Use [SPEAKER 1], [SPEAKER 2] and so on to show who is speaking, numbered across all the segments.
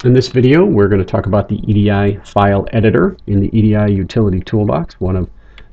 [SPEAKER 1] In this video, we're going to talk about the EDI file editor in the EDI utility toolbox, one of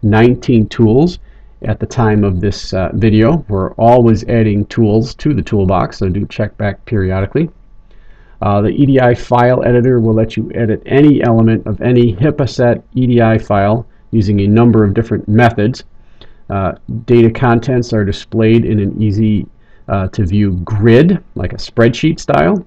[SPEAKER 1] 19 tools at the time of this video. We're always adding tools to the toolbox, so do check back periodically. The EDI file editor will let you edit any element of any HIPAA set EDI file using a number of different methods. Data contents are displayed in an easy to view grid, like a spreadsheet style.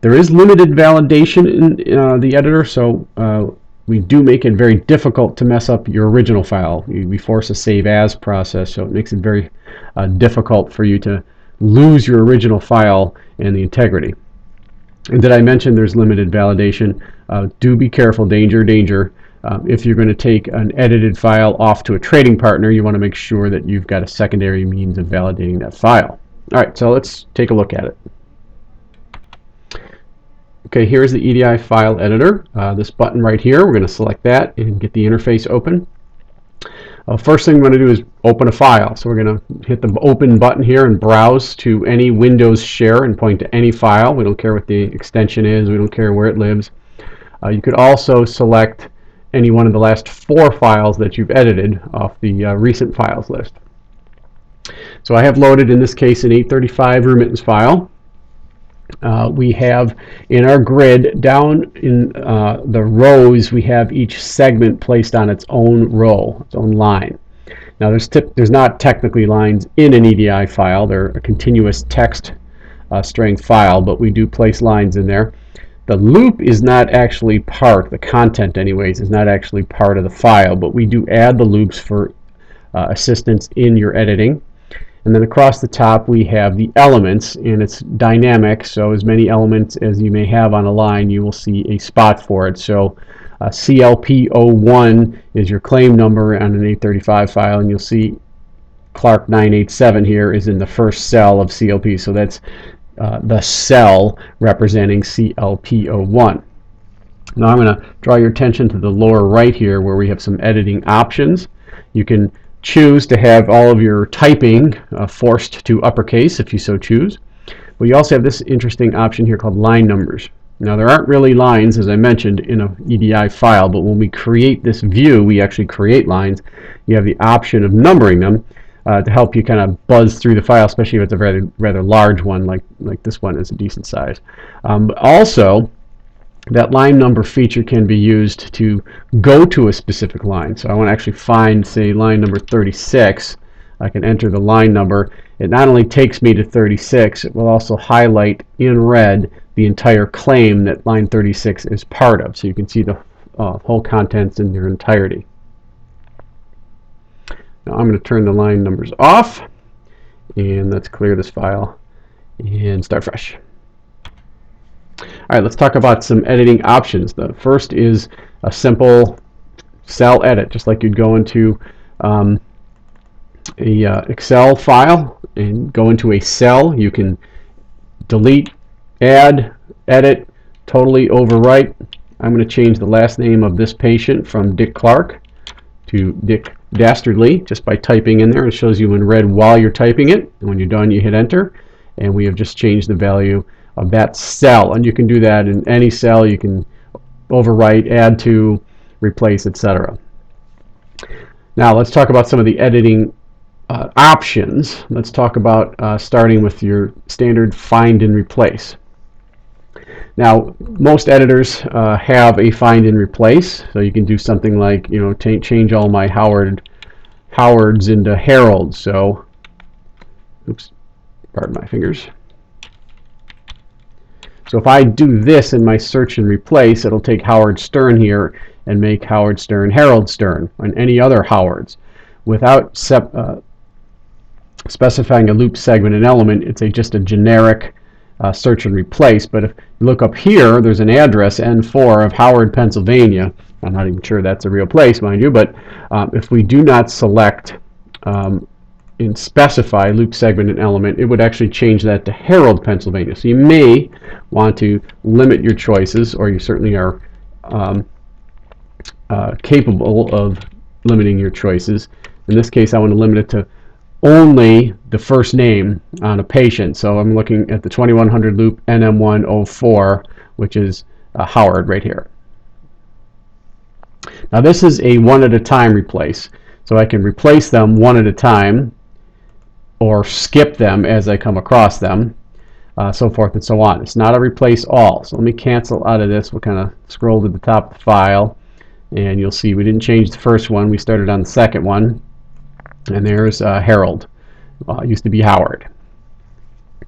[SPEAKER 1] There is limited validation in the editor, so we do make it very difficult to mess up your original file. We force a save as process, so it makes it very difficult for you to lose your original file and the integrity. And did I mention there's limited validation? Do be careful, danger, danger. If you're going to take an edited file off to a trading partner, you want to make sure that you've got a secondary means of validating that file. All right, so let's take a look at it. Okay, here's the EDI file editor. This button right here, we're going to select that and get the interface open. First thing we're going to do is open a file. So we're going to hit the open button here and browse to any Windows share and point to any file. We don't care what the extension is. We don't care where it lives. You could also select any one of the last 4 files that you've edited off the recent files list. So I have loaded, in this case, an 835 remittance file. We have in our grid, down in the rows, we have each segment placed on its own row, its own line. Now there's not technically lines in an EDI file. They're a continuous text strength file, but we do place lines in there. The loop is not actually part, the content anyways, is not actually part of the file, but we do add the loops for assistance in your editing. And then across the top we have the elements, and it's dynamic, so as many elements as you may have on a line, you will see a spot for it. So CLP01 is your claim number on an 835 file, and you'll see Clark 987 here is in the first cell of CLP, so that's the cell representing CLP01. Now I'm going to draw your attention to the lower right here where we have some editing options. You can choose to have all of your typing forced to uppercase if you so choose. But you also have this interesting option here called line numbers. Now there aren't really lines, as I mentioned, in an EDI file, but when we create this view, we actually create lines. You have the option of numbering them to help you kind of buzz through the file, especially if it's a rather large one, like this one is a decent size. But also, that line number feature can be used to go to a specific line. So I want to actually find, say, line number 36. I can enter the line number. It not only takes me to 36, it will also highlight in red the entire claim that line 36 is part of. So you can see the whole contents in their entirety. Now I'm going to turn the line numbers off, and let's clear this file and start fresh. All right, let's talk about some editing options. The first is a simple cell edit, just like you'd go into a Excel file and go into a cell. You can delete, add, edit, totally overwrite. I'm going to change the last name of this patient from Dick Clark to Dick Dastardly just by typing in there. It shows you in red while you're typing it, and when you're done you hit enter, and we have just changed the value of that cell. And you can do that in any cell. You can overwrite, add to, replace, etc. Now let's talk about some of the editing options. Let's talk about starting with your standard find and replace. Now most editors have a find and replace, so you can do something like, you know, change all my Howards into Harold. So oops, pardon my fingers. So if I do this in my search and replace, it'll take Howard Stern here and make Howard Stern Harold Stern and any other Howards. Without specifying a loop segment and element, it's just a generic search and replace. But if you look up here, there's an address, N4, of Howard, Pennsylvania. I'm not even sure that's a real place, mind you, but if we do not select and specify loop segment and element, it would actually change that to Harold, Pennsylvania. So you may want to limit your choices, or you certainly are capable of limiting your choices. In this case, I want to limit it to only the first name on a patient. So I'm looking at the 2100 loop NM104, which is Howard right here. Now this is a one at a time replace. So I can replace them one at a time or skip them as I come across them, so forth and so on. It's not a replace all. So let me cancel out of this. We'll kind of scroll to the top of the file, and you'll see we didn't change the first one. We started on the second one, and there's Harold. It used to be Howard.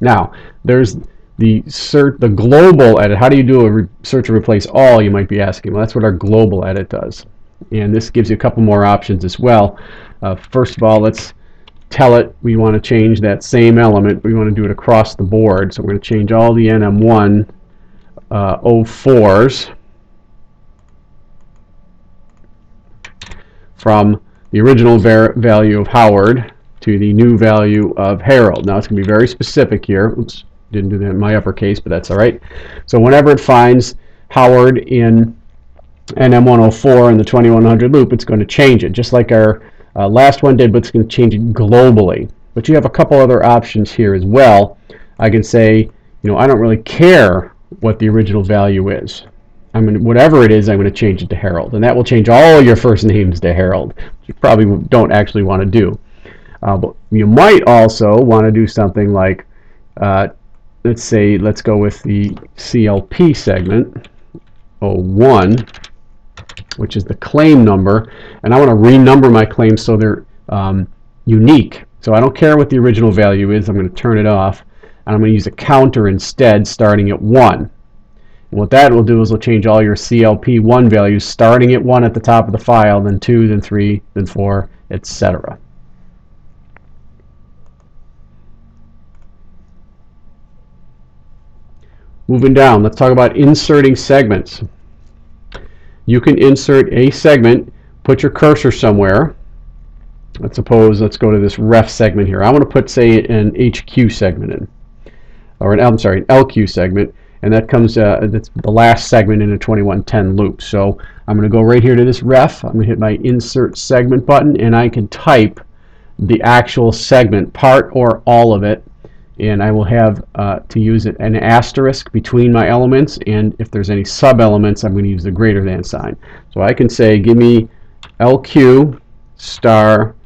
[SPEAKER 1] Now there's the global edit. How do you do a search and replace all, you might be asking? Well, that's what our global edit does, and this gives you a couple more options as well. First of all, let's tell it we want to change that same element. We want to do it across the board, so we're going to change all the NM1 04s from the original value of Howard to the new value of Harold. Now it's going to be very specific here. Oops, didn't do that in my uppercase, but that's all right. So whenever it finds Howard in NM104 in the 2100 loop, it's going to change it, just like our last one did, but it's going to change it globally. But you have a couple other options here as well. I can say, I don't really care what the original value is. Whatever it is, I'm going to change it to Harold, and that will change all your first names to Harold, which you probably don't actually want to do. But you might also want to do something like, let's go with the CLP segment 01, which is the claim number, and I want to renumber my claims so they're unique. So I don't care what the original value is. I'm going to turn it off, and I'm going to use a counter instead, starting at 1. And what that will do is it'll change all your CLP1 values, starting at 1 at the top of the file, then 2, then 3, then 4, etc. Moving down, let's talk about inserting segments. You can insert a segment, put your cursor somewhere. Let's go to this ref segment here. I want to put, say, an HQ segment in, or an LQ segment, and that comes, that's the last segment in a 2110 loop. So I'm going to go right here to this ref. I'm going to hit my insert segment button, and I can type the actual segment, part or all of it, and I will have to use an asterisk between my elements, and if there's any sub-elements, I'm going to use the greater than sign. So I can say, give me LQ star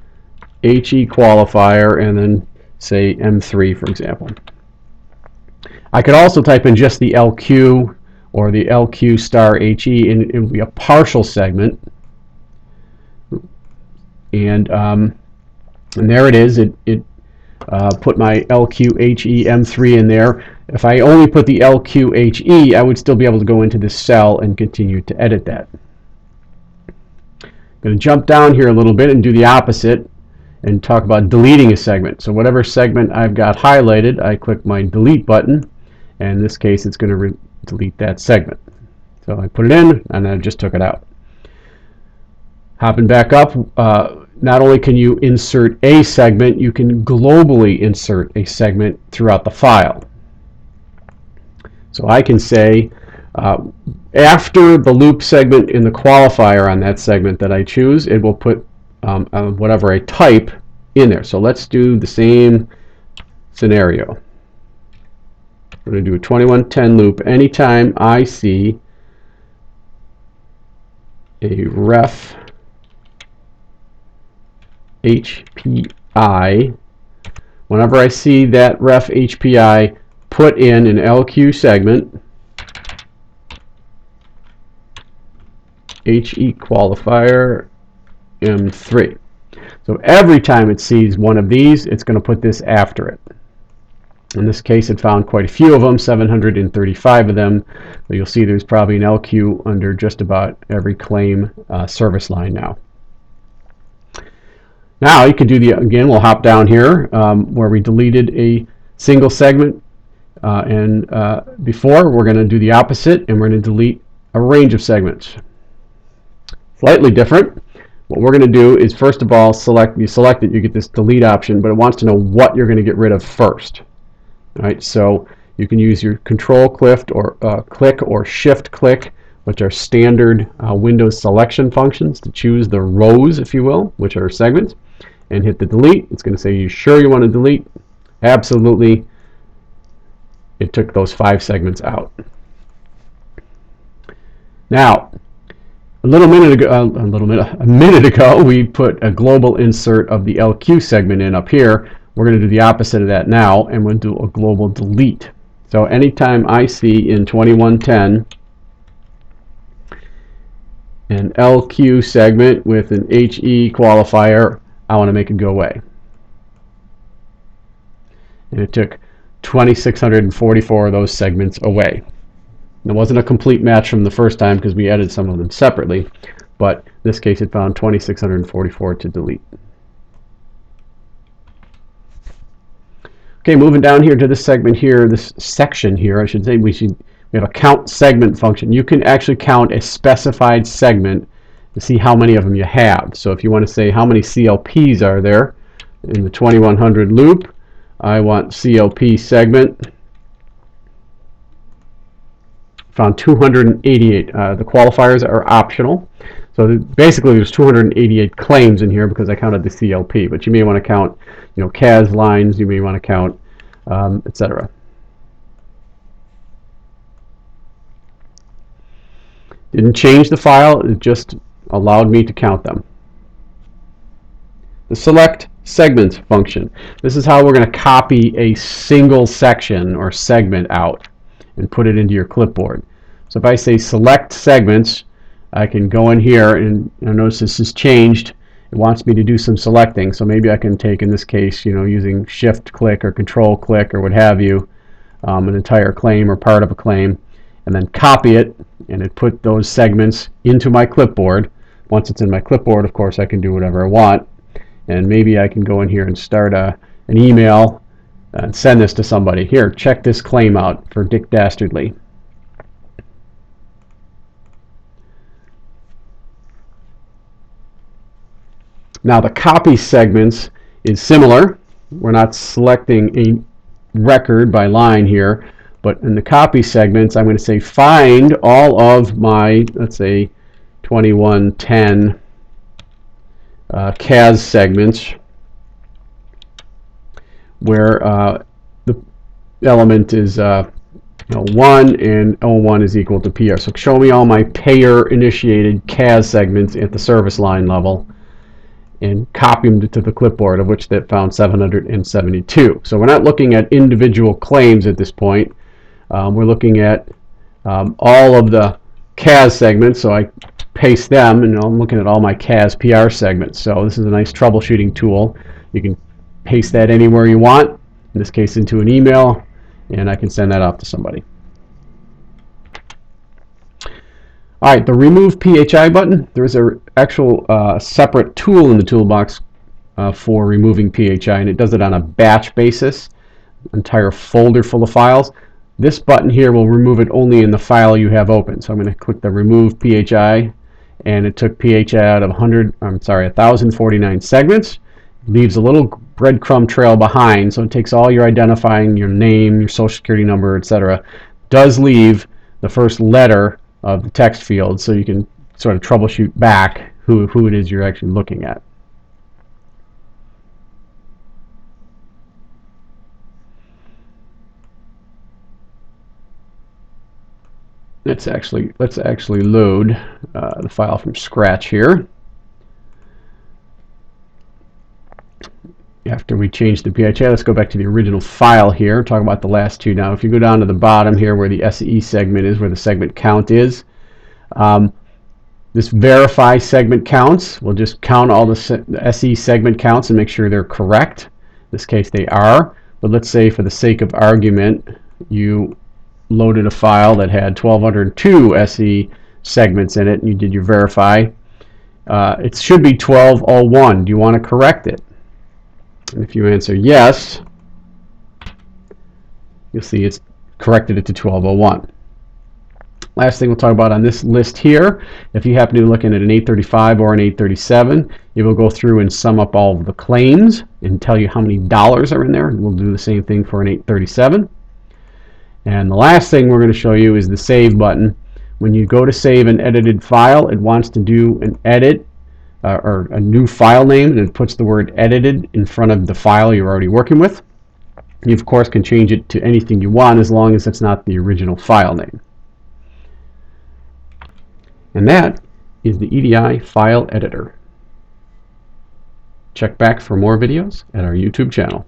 [SPEAKER 1] HE qualifier, and then say M3, for example. I could also type in just the LQ or the LQ star HE, and it would be a partial segment. And there it is. It put my LQHE M3 in there. If I only put the LQHE, I would still be able to go into this cell and continue to edit that. I'm going to jump down here a little bit and do the opposite and talk about deleting a segment. So whatever segment I've got highlighted, I click my delete button, and in this case it's going to delete that segment. So I put it in and I just took it out. Hopping back up, not only can you insert a segment, you can globally insert a segment throughout the file. So I can say, after the loop segment in the qualifier on that segment that I choose, it will put whatever I type in there. So let's do the same scenario. We're going to do a 2110 loop. Anytime I see a ref HPI, whenever I see that ref HPI, put in an LQ segment, HE qualifier M3. So every time it sees one of these, it's going to put this after it. In this case, it found quite a few of them, 735 of them. So you'll see there's probably an LQ under just about every claim service line now. Now you can do again, we'll hop down here where we deleted a single segment, and before we're going to do the opposite, and we're going to delete a range of segments. Slightly different. What we're going to do is, first of all, you select it, you get this delete option, but it wants to know what you're going to get rid of first. All right, so you can use your control click or shift click, which are standard Windows selection functions, to choose the rows, if you will, which are segments. and hit the delete. It's going to say, you sure you want to delete? Absolutely. It took those 5 segments out. Now, a minute ago, we put a global insert of the LQ segment in up here. We're going to do the opposite of that now, and we'll do a global delete. So anytime I see in 2110 an LQ segment with an HE qualifier, I want to make it go away. And it took 2,644 of those segments away. It wasn't a complete match from the first time because we added some of them separately, but in this case it found 2,644 to delete. Okay, moving down here to this segment here, this section here, I should say, we have a count segment function. You can actually count a specified segment to see how many of them you have. So if you want to say how many CLPs are there in the 2100 loop, I want CLP segment. Found 288. The qualifiers are optional. So basically there's 288 claims in here because I counted the CLP, but you may want to count, CAS lines, you may want to count, etc. Didn't change the file, it just allowed me to count them. The select segments function. This is how we're going to copy a single section or segment out and put it into your clipboard. So if I say select segments, I can go in here and notice this has changed. It wants me to do some selecting, so maybe I can take, in this case, using shift click or control click or what have you, an entire claim or part of a claim, and then copy it, and it put those segments into my clipboard. Once it's in my clipboard, of course, I can do whatever I want, and maybe I can go in here and start an email and send this to somebody. Here, check this claim out for Dick Dastardly. Now the copy segments is similar. We're not selecting a record by line here, but in the copy segments, I'm going to say find all of my, let's say, 2110 CAS segments where the element is 1 and O1 is equal to PR. So show me all my payer initiated CAS segments at the service line level and copy them to the clipboard, of which that found 772. So we're not looking at individual claims at this point. We're looking at all of the CAS segments, so I paste them, and I'm looking at all my CAS PR segments. So this is a nice troubleshooting tool. You can paste that anywhere you want, in this case into an email, and I can send that off to somebody. All right, the remove PHI button, there's an actual separate tool in the toolbox for removing PHI, and it does it on a batch basis, entire folder full of files. This button here will remove it only in the file you have open. So I'm going to click the remove PHI, and it took PHI out of 1,049 segments. Leaves a little breadcrumb trail behind, so it takes all your identifying, your name, your social security number, etc. Does leave the first letter of the text field, so you can sort of troubleshoot back who it is you're actually looking at. Let's actually load the file from scratch here. After we change the PHI, let's go back to the original file here, talk about the last two. Now if you go down to the bottom here where the SE segment is, where the segment count is, this verify segment counts. We'll just count all the SE segment counts and make sure they're correct. In this case they are, but let's say for the sake of argument you loaded a file that had 1,202 SE segments in it and you did your verify. It should be 1201. Do you want to correct it? And if you answer yes, you'll see it's corrected it to 1201. Last thing we'll talk about on this list here, if you happen to be looking at an 835 or an 837, it will go through and sum up all of the claims and tell you how many dollars are in there. We'll do the same thing for an 837. And the last thing we're going to show you is the save button. When you go to save an edited file, it wants to do an edit or a new file name, and it puts the word edited in front of the file you're already working with. You, of course, can change it to anything you want as long as it's not the original file name. And that is the EDI file editor. Check back for more videos at our YouTube channel.